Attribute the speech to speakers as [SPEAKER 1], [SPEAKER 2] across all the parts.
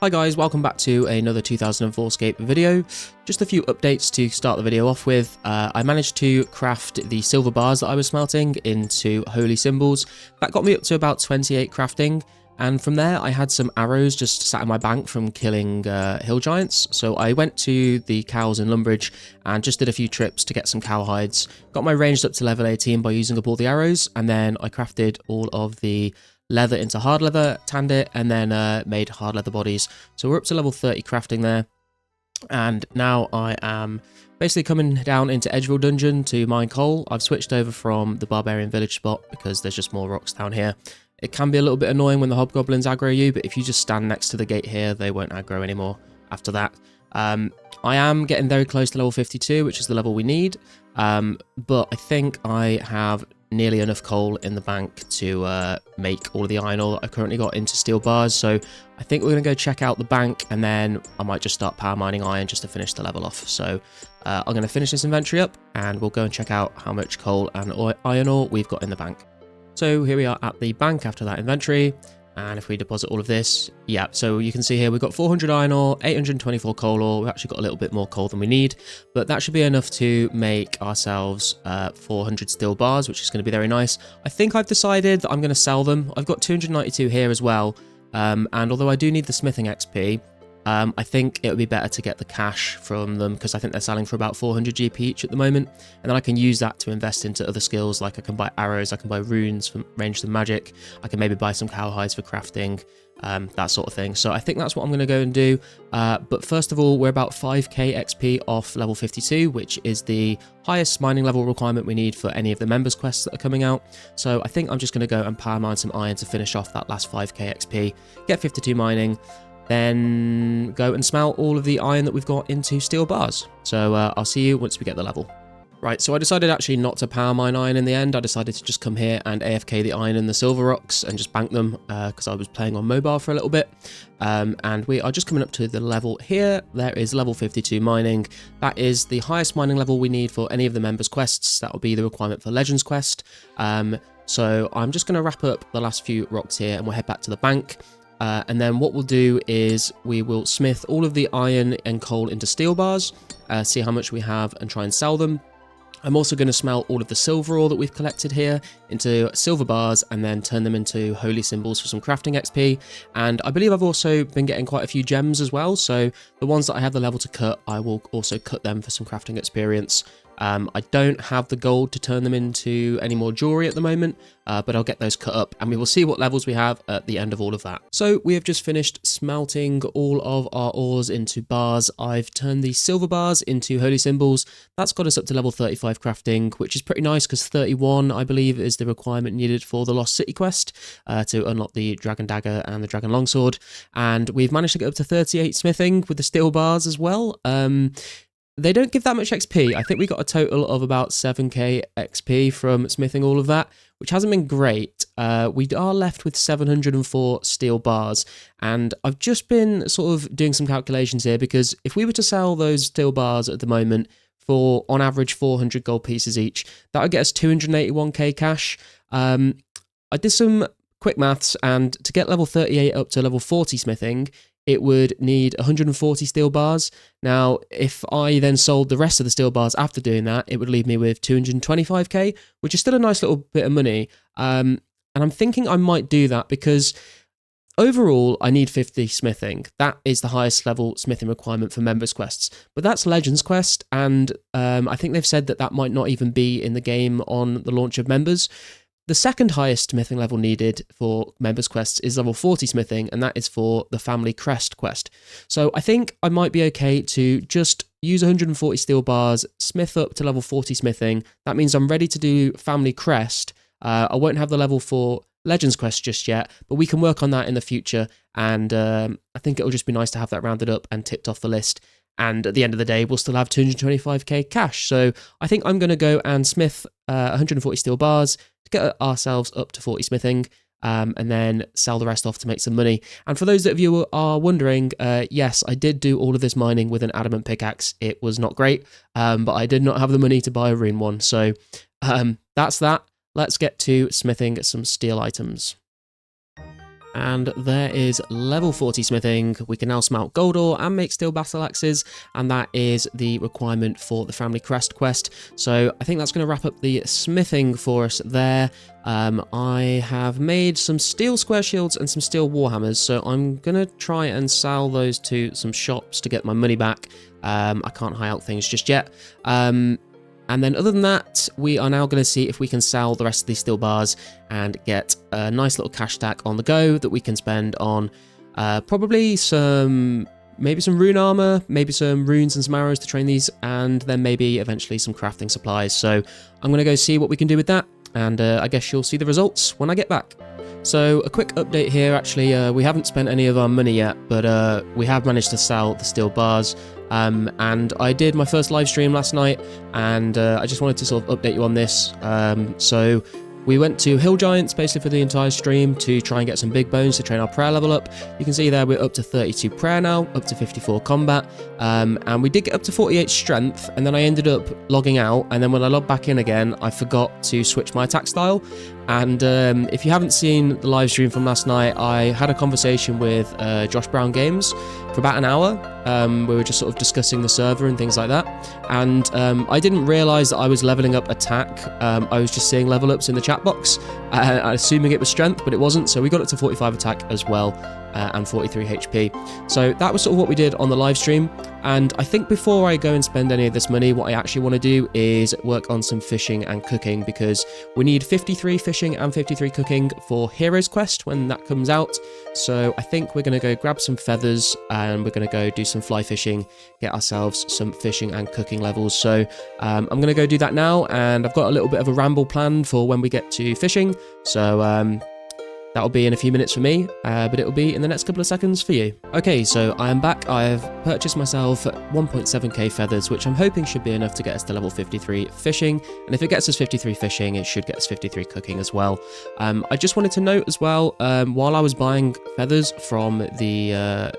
[SPEAKER 1] Hi guys, welcome back to another 2004scape video. Just a few updates to start the video off with. I managed to craft the silver bars that I was smelting into holy symbols. That got me up to about 28 crafting, and from there I had some arrows just sat in my bank from killing hill giants. So I went to the cows in Lumbridge and just did a few trips to get some cow hides. Got my ranged up to level 18 by using up all the arrows, and then I crafted all of the leather into hard leather, tanned it, and then made hard leather bodies. So we're up to level 30 crafting there. And now I am basically coming down into Edgeville Dungeon to mine coal. I've switched over from the Barbarian Village spot because there's just more rocks down here. It can be a little bit annoying when the hobgoblins aggro you, but if you just stand next to the gate here, they won't aggro anymore after that. I am getting very close to level 52, which is the level we need. But I think I have nearly enough coal in the bank to make all of the iron ore that I've currently got into steel bars. So I think we're going to go check out the bank, and then I might just start power mining iron just to finish the level off. So I'm going to finish this inventory up, and we'll go and check out how much coal and iron ore we've got in the bank. So here we are at the bank after that inventory. And if we deposit all of this, yeah, so you can see here we've got 400 iron ore, 824 coal ore. We've actually got a little bit more coal than we need, but that should be enough to make ourselves 400 steel bars, which is going to be very nice. I think I've decided that I'm going to sell them. I've got 292 here as well, and although I do need the smithing XP, I think it would be better to get the cash from them because I think they're selling for about 400 GP each at the moment, and then I can use that to invest into other skills. Like I can buy arrows, I can buy runes for ranged and magic, I can maybe buy some cow hides for crafting, that sort of thing. So I think that's what I'm going to go and do. But first of all, we're about 5k XP off level 52, which is the highest mining level requirement we need for any of the members quests that are coming out. So I think I'm just going to go and power mine some iron to finish off that last 5k XP, get 52 mining, then go and smelt all of the iron that we've got into steel bars. So I'll see you once we get the level. Right, so I decided actually not to power mine iron in the end. I decided to just come here and AFK the iron and the silver rocks and just bank them because I was playing on mobile for a little bit. And we are just coming up to the level here. There is level 52 mining. That is the highest mining level we need for any of the members quests. That will be the requirement for Legends quest. So I'm just going to wrap up the last few rocks here and we'll head back to the bank. And then what we'll do is we will smith all of the iron and coal into steel bars, see how much we have and try and sell them. I'm also going to smelt all of the silver ore that we've collected here into silver bars and then turn them into holy symbols for some crafting XP. And I believe I've also been getting quite a few gems as well, so the ones that I have the level to cut, I will also cut them for some crafting experience. I don't have the gold to turn them into any more jewelry at the moment, but I'll get those cut up and we will see what levels we have at the end of all of that. So we have just finished smelting all of our ores into bars. I've turned the silver bars into holy symbols. That's got us up to level 35 crafting, which is pretty nice because 31, I believe, is the requirement needed for the Lost City quest to unlock the Dragon Dagger and the Dragon Longsword. And we've managed to get up to 38 smithing with the steel bars as well. They don't give that much XP. I think we got a total of about 7k XP from smithing all of that, which hasn't been great. We are left with 704 steel bars, and I've just been sort of doing some calculations here because if we were to sell those steel bars at the moment for, on average, 400 gold pieces each, that would get us 281k cash. I did some quick maths, and to get level 38 up to level 40 smithing, it would need 140 steel bars. Now, if I then sold the rest of the steel bars after doing that, it would leave me with 225k, which is still a nice little bit of money. And I'm thinking I might do that because overall, I need 50 smithing. That is the highest level smithing requirement for members quests. But that's Legends quest, and I think they've said that that might not even be in the game on the launch of members. The second highest smithing level needed for members quests is level 40 smithing, and that is for the family crest quest. So I think I might be okay to just use 140 steel bars, smith up to level 40 smithing. That means I'm ready to do family crest. I won't have the level for Legends quest just yet, but we can work on that in the future, and I think it'll just be nice to have that rounded up and ticked off the list. And at the end of the day, we'll still have 225k cash. So I think I'm going to go and smith 140 steel bars to get ourselves up to 40 smithing, and then sell the rest off to make some money. And for those of you who are wondering, yes, I did do all of this mining with an adamant pickaxe. It was not great, but I did not have the money to buy a rune one. So that's that. Let's get to smithing some steel items. And there is level 40 smithing. We can now smelt gold ore and make steel battle axes, and that is the requirement for the family crest quest. So I think that's going to wrap up the smithing for us there. I have made some steel square shields and some steel warhammers, so I'm going to try and sell those to some shops to get my money back. I can't high out things just yet. And then other than that, we are now going to see if we can sell the rest of these steel bars and get a nice little cash stack on the go that we can spend on probably maybe some rune armor, maybe some runes and some arrows to train these, and then maybe eventually some crafting supplies. So I'm going to go see what we can do with that, and I guess you'll see the results when I get back. So a quick update here, actually, we haven't spent any of our money yet, but we have managed to sell the steel bars. And I did my first live stream last night, and I just wanted to sort of update you on this. So we went to Hill Giants basically for the entire stream to try and get some big bones to train our prayer level up. You can see there we're up to 32 prayer now, up to 54 combat, and we did get up to 48 strength, and then I ended up logging out, and then when I logged back in again, I forgot to switch my attack style. And if you haven't seen the live stream from last night, I had a conversation with Josh Brown Games for about an hour. We were just sort of discussing the server and things like that. And I didn't realise that I was levelling up attack. I was just seeing level ups in the chat box, assuming it was strength, but it wasn't. So we got it to 45 attack as well, and 43 HP. So that was sort of what we did on the live stream. And I think before I go and spend any of this money, what I actually want to do is work on some fishing and cooking, because we need 53 fishing and 53 cooking for Heroes Quest when that comes out. So I think we're going to go grab some feathers and we're going to go do some fly fishing, get ourselves some fishing and cooking levels. So I'm going to go do that now, and I've got a little bit of a ramble planned for when we get to fishing. So that'll be in a few minutes for me, but it'll be in the next couple of seconds for you. Okay, so I am back. I've purchased myself 1.7k feathers, which I'm hoping should be enough to get us to level 53 fishing. And if it gets us 53 fishing, it should get us 53 cooking as well. I just wanted to note as well, while I was buying feathers from the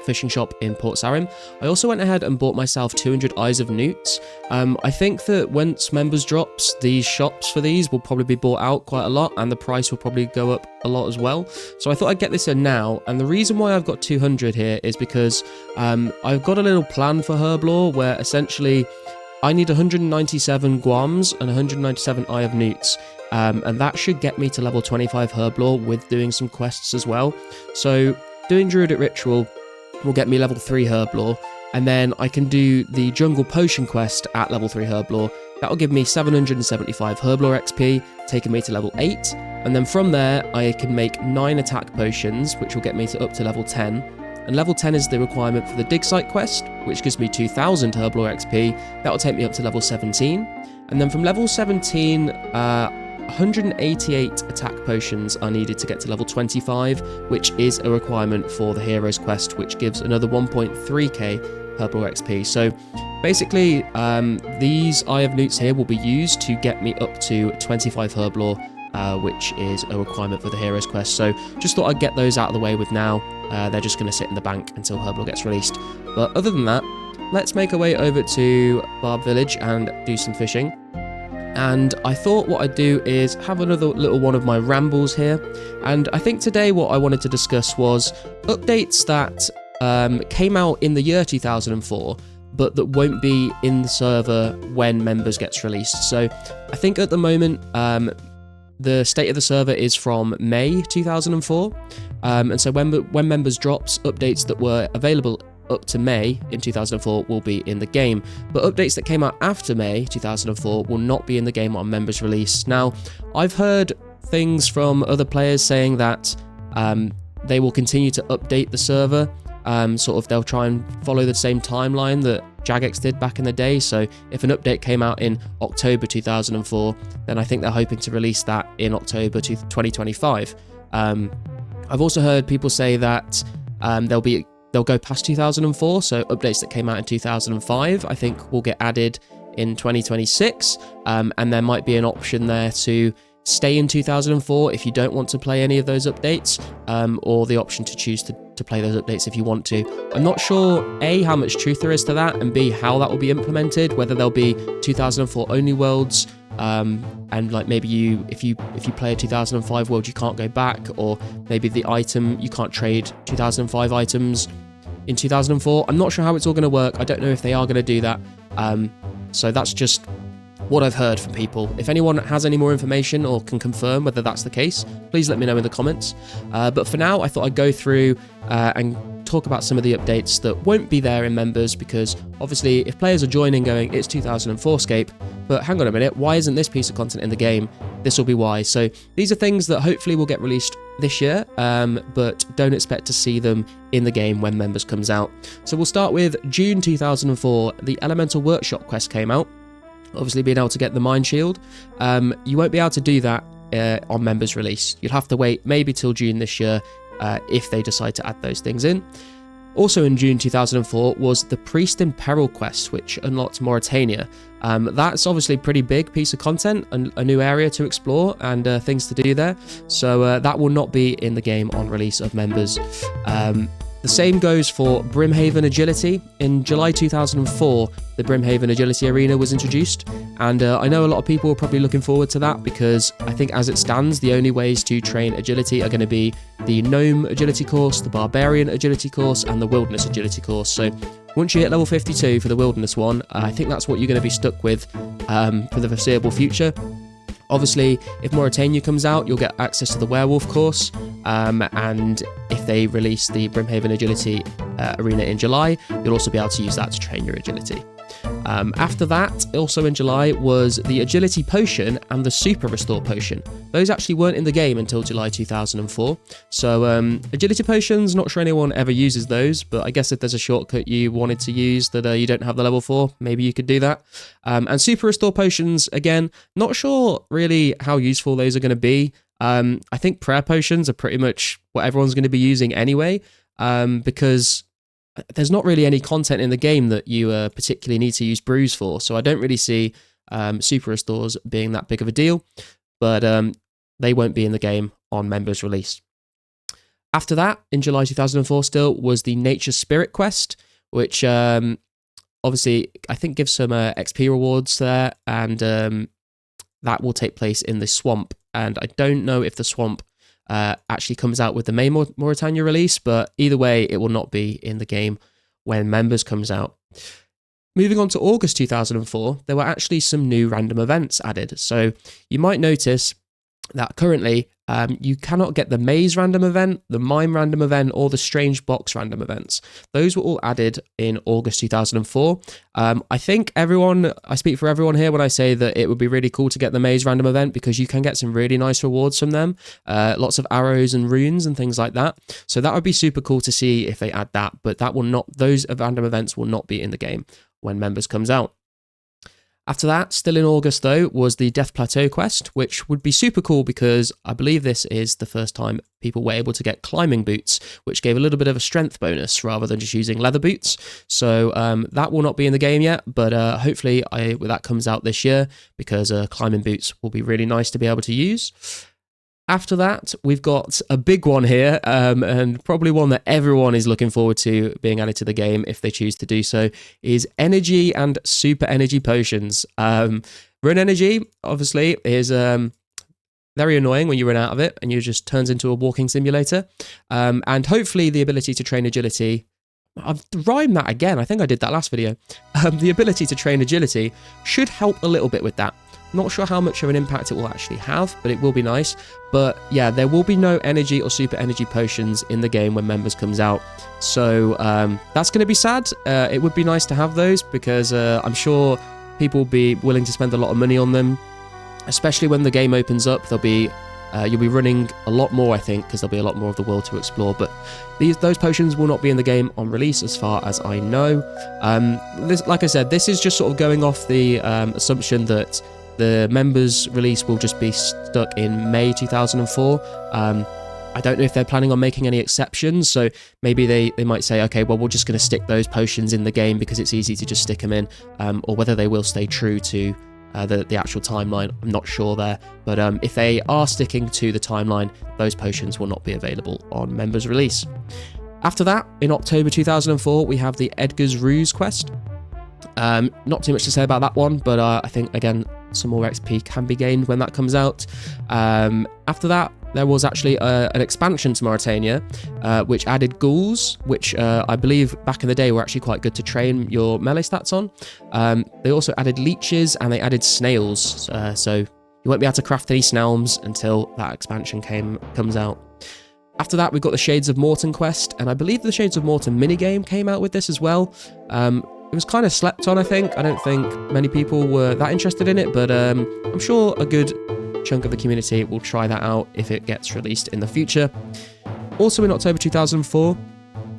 [SPEAKER 1] fishing shop in Port Sarim, I also went ahead and bought myself 200 Eyes of Newts. I think that once members drops, these shops for these will probably be bought out quite a lot, and the price will probably go up a lot as well. So I thought I'd get this in now, and the reason why I've got 200 here is because I've got a little plan for Herblore where essentially I need 197 Guams and 197 Eye of Newts, and that should get me to level 25 Herblore with doing some quests as well. So doing Druidic Ritual will get me level 3 Herblore, and then I can do the Jungle Potion quest at level 3 Herblore. That'll give me 775 Herblore XP, taking me to level 8. And then from there, I can make 9 attack potions, which will get me up to level 10. And level 10 is the requirement for the dig site quest, which gives me 2000 Herblore XP. That'll take me up to level 17. And then from level 17, 188 attack potions are needed to get to level 25, which is a requirement for the Heroes quest, which gives another 1.3k Herblore XP. So basically, these Eye of Newts here will be used to get me up to 25 Herblore, which is a requirement for the Heroes quest. So just thought I'd get those out of the way with now. They're just going to sit in the bank until Herblore gets released. But other than that, let's make our way over to Barb Village and do some fishing. And I thought what I'd do is have another little one of my rambles here. And I think today what I wanted to discuss was updates that came out in the year 2004, but that won't be in the server when members gets released. So I think at the moment, the state of the server is from May 2004. And so when members drops, updates that were available up to May in 2004 will be in the game, but updates that came out after May 2004 will not be in the game on members release. Now, I've heard things from other players saying that they will continue to update the server. They'll try and follow the same timeline that Jagex did back in the day. So if an update came out in October 2004, then I think they're hoping to release that in October 2025. I've also heard people say that they'll go past 2004, so updates that came out in 2005 I think will get added in 2026, and there might be an option there to stay in 2004 if you don't want to play any of those updates, or the option to choose to play those updates if you want to. I'm not sure A, how much truth there is to that, and B, how that will be implemented, whether there'll be 2004 only worlds and like maybe if you play a 2005 world, you can't go back, or maybe the item, you can't trade 2005 items in 2004. I'm not sure how it's all going to work. I don't know if they are going to do that. So that's just what I've heard from people. If anyone has any more information or can confirm whether that's the case, please let me know in the comments. But for now, I thought I'd go through and talk about some of the updates that won't be there in members, because obviously if players are joining going, it's 2004scape, but hang on a minute, why isn't this piece of content in the game? This will be why. So these are things that hopefully will get released this year, but don't expect to see them in the game when members comes out. So we'll start with June 2004, the Elemental Workshop quest came out. Obviously being able to get the Mind Shield. You won't be able to do that on members release. You'll have to wait maybe till June this year if they decide to add those things in. Also in June 2004 was the Priest in Peril quest, which unlocked Morytania. That's obviously a pretty big piece of content, a new area to explore and things to do there. So that will not be in the game on release of members. The same goes for Brimhaven Agility. In July 2004, the Brimhaven Agility Arena was introduced, and I know a lot of people are probably looking forward to that, because I think as it stands, the only ways to train agility are going to be the Gnome Agility course, the Barbarian Agility course, and the Wilderness Agility course. So once you hit level 52 for the Wilderness one, I think that's what you're going to be stuck with for the foreseeable future. Obviously, if Morytania comes out, you'll get access to the Werewolf course, and if they release the Brimhaven Agility Arena in July, you'll also be able to use that to train your agility. After that, also in July, was the Agility Potion and the Super Restore Potion. Those actually weren't in the game until July 2004. So Agility Potions, not sure anyone ever uses those, but I guess if there's a shortcut you wanted to use that you don't have the level for, maybe you could do that. And Super Restore Potions, again, not sure really how useful those are going to be. I think Prayer Potions are pretty much what everyone's going to be using anyway, because there's not really any content in the game that you particularly need to use brews for, so I don't really see Super Restores being that big of a deal, but they won't be in the game on members release. After that, in July 2004 still, was the Nature Spirit quest, which obviously I think gives some XP rewards there, and that will take place in the swamp, and I don't know if the swamp actually comes out with the main Morytania release, but either way, it will not be in the game when members comes out. Moving on to August 2004, there were actually some new random events added. So you might notice that currently you cannot get the maze random event, the mime random event, or the strange box random events. Those were all added in August 2004. I think I speak for everyone here when I say that it would be really cool to get the maze random event, because you can get some really nice rewards from them. Lots of arrows and runes and things like that. So that would be super cool to see if they add that, but those random events will not be in the game when members comes out. After that, still in August though, was the Death Plateau quest, which would be super cool because I believe this is the first time people were able to get climbing boots, which gave a little bit of a strength bonus rather than just using leather boots. So that will not be in the game yet, but hopefully that comes out this year, because climbing boots will be really nice to be able to use. After that, we've got a big one here, and probably one that everyone is looking forward to being added to the game if they choose to do so, is energy and super energy potions. Run energy, obviously, is very annoying when you run out of it, and you just turns into a walking simulator. And hopefully the ability to train agility, I've rhymed that again, I think I did that last video. The ability to train agility should help a little bit with that. Not sure how much of an impact it will actually have, but it will be nice. But yeah, there will be no energy or super energy potions in the game when members comes out. So that's going to be sad. It would be nice to have those, because I'm sure people will be willing to spend a lot of money on them, especially when the game opens up. You'll be running a lot more, I think, because there'll be a lot more of the world to explore. But those potions will not be in the game on release, as far as I know. Like I said, this is just sort of going off the assumption that the members release will just be stuck in May 2004. I don't know if they're planning on making any exceptions, so maybe they might say, okay, well, we're just going to stick those potions in the game because it's easy to just stick them in, or whether they will stay true to the actual timeline. I'm not sure there, but if they are sticking to the timeline, those potions will not be available on members release. After that, in October 2004, we have the Eadgars Ruse quest. Not too much to say about that one, but I think, again, some more XP can be gained when that comes out. After that, there was actually an expansion to Morytania, which added ghouls, which I believe back in the day were actually quite good to train your melee stats on. They also added leeches, and they added snails, so you won't be able to craft any snails until that expansion comes out. After that, we've got the Shades of Morton quest, and I believe the Shades of Morton minigame came out with this as well. It was kind of slept on, I think. I don't think many people were that interested in it, but I'm sure a good chunk of the community will try that out if it gets released in the future. Also in October 2004,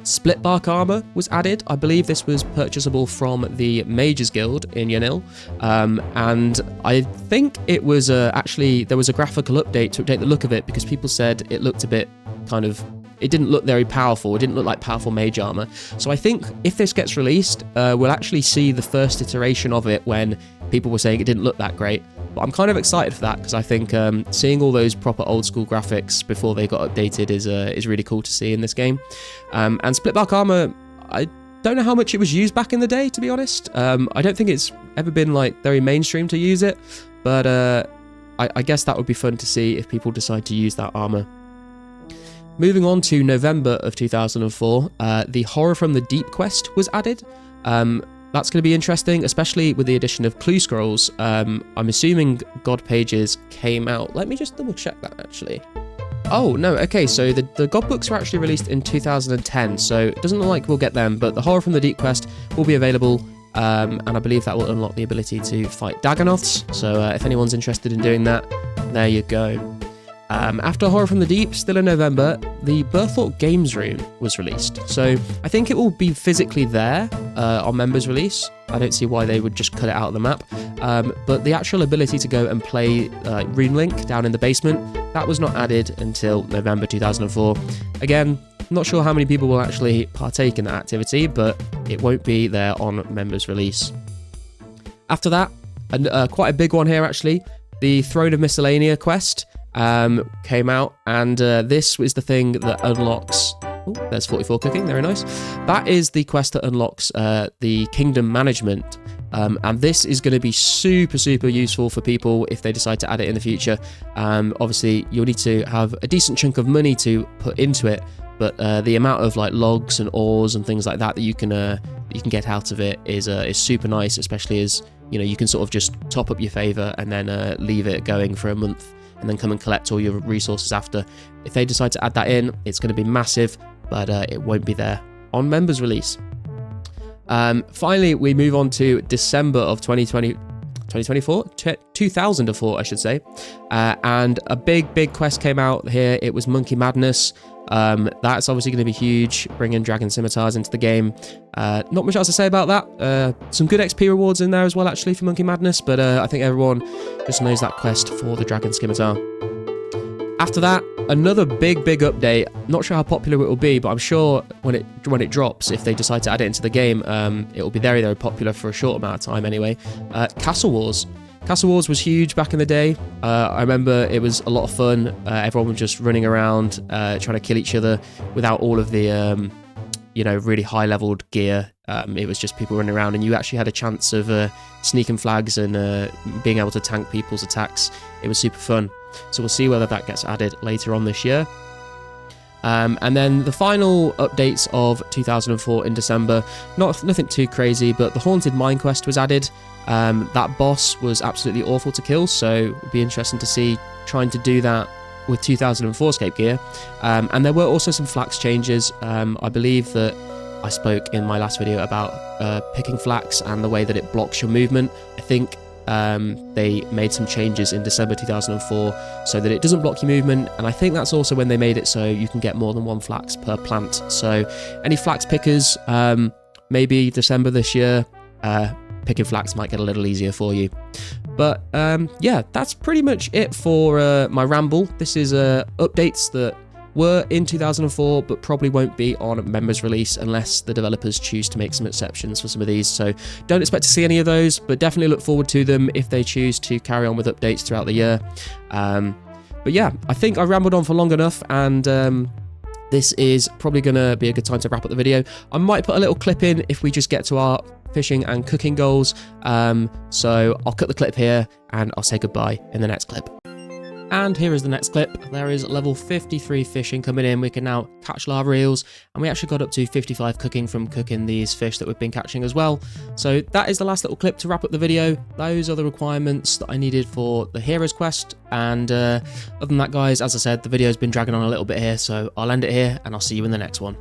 [SPEAKER 1] Splitbark armour was added. I believe this was purchasable from the Mages Guild in Yanil, and I think it was actually, there was a graphical update to update the look of it, because people said it looked a bit kind of, it didn't look very powerful. It didn't look like powerful mage armor. So I think if this gets released, we'll actually see the first iteration of it when people were saying it didn't look that great. But I'm kind of excited for that, because I think seeing all those proper old school graphics before they got updated is really cool to see in this game. And Splitbark armor, I don't know how much it was used back in the day, to be honest. I don't think it's ever been like very mainstream to use it, but I guess that would be fun to see if people decide to use that armor. Moving on to November of 2004, the Horror from the Deep quest was added. That's going to be interesting, especially with the addition of clue scrolls. I'm assuming God pages came out. Let me just double check that, actually. Oh, no, okay, so the God books were actually released in 2010, so it doesn't look like we'll get them, but the Horror from the Deep quest will be available, and I believe that will unlock the ability to fight Dagonoths, so if anyone's interested in doing that, there you go. After Horror from the Deep, still in November, the Burthorpe Games Room was released. So I think it will be physically there on members release. I don't see why they would just cut it out of the map. But the actual ability to go and play RuneLink down in the basement, that was not added until November 2004. Again, not sure how many people will actually partake in that activity, but it won't be there on members release. After that, and quite a big one here actually, the Throne of Miscellanea quest came out, and this was the thing that unlocks, oh, there's 44 cooking, very nice. That is the quest that unlocks the kingdom management, and this is going to be super useful for people if they decide to add it in the future. Obviously you'll need to have a decent chunk of money to put into it, but the amount of like logs and ores and things like that you can get out of it is super nice, especially as you know you can sort of just top up your favor and then leave it going for a month and then come and collect all your resources after. If they decide to add that in, it's going to be massive, but it won't be there on members release. Finally, we move on to December of 2004, I should say, and a big quest came out here. It was Monkey Madness. That's obviously going to be huge, bringing dragon scimitars into the game. Not much else to say about that. Some good XP rewards in there as well, actually, for Monkey Madness, but I think everyone just knows that quest for the dragon scimitar. After that, another big update. Not sure how popular it will be, but I'm sure when it drops, if they decide to add it into the game, it will be very popular for a short amount of time anyway. Castle Wars. Castle Wars was huge back in the day. I remember it was a lot of fun. Everyone was just running around trying to kill each other without all of the really high leveled gear. It was just people running around, and you actually had a chance of sneaking flags and being able to tank people's attacks. It was super fun. So we'll see whether that gets added later on this year. And then the final updates of 2004 in December, nothing too crazy, but the Haunted Mine quest was added. That boss was absolutely awful to kill, so it'll be interesting to see trying to do that with 2004scape gear. And there were also some Flax changes. I believe that I spoke in my last video about picking Flax and the way that it blocks your movement. I think they made some changes in December 2004 so that it doesn't block your movement, and I think that's also when they made it so you can get more than one Flax per plant. So any Flax pickers, maybe December this year, picking Flax might get a little easier for you. But yeah, that's pretty much it for my ramble. This is updates that were in 2004 but probably won't be on members release unless the developers choose to make some exceptions for some of these, so don't expect to see any of those, but definitely look forward to them if they choose to carry on with updates throughout the year. But yeah, I think I rambled on for long enough, and this is probably going to be a good time to wrap up the video. I might put a little clip in if we just get to our fishing and cooking goals. So I'll cut the clip here and I'll say goodbye in the next clip. And here is the next clip. There is level 53 fishing coming in. We can now catch larva eels, and we actually got up to 55 cooking from cooking these fish that we've been catching as well. So that is the last little clip to wrap up the video. Those are the requirements that I needed for the heroes quest. And other than that, guys, as I said, the video's been dragging on a little bit here, so I'll end it here and I'll see you in the next one.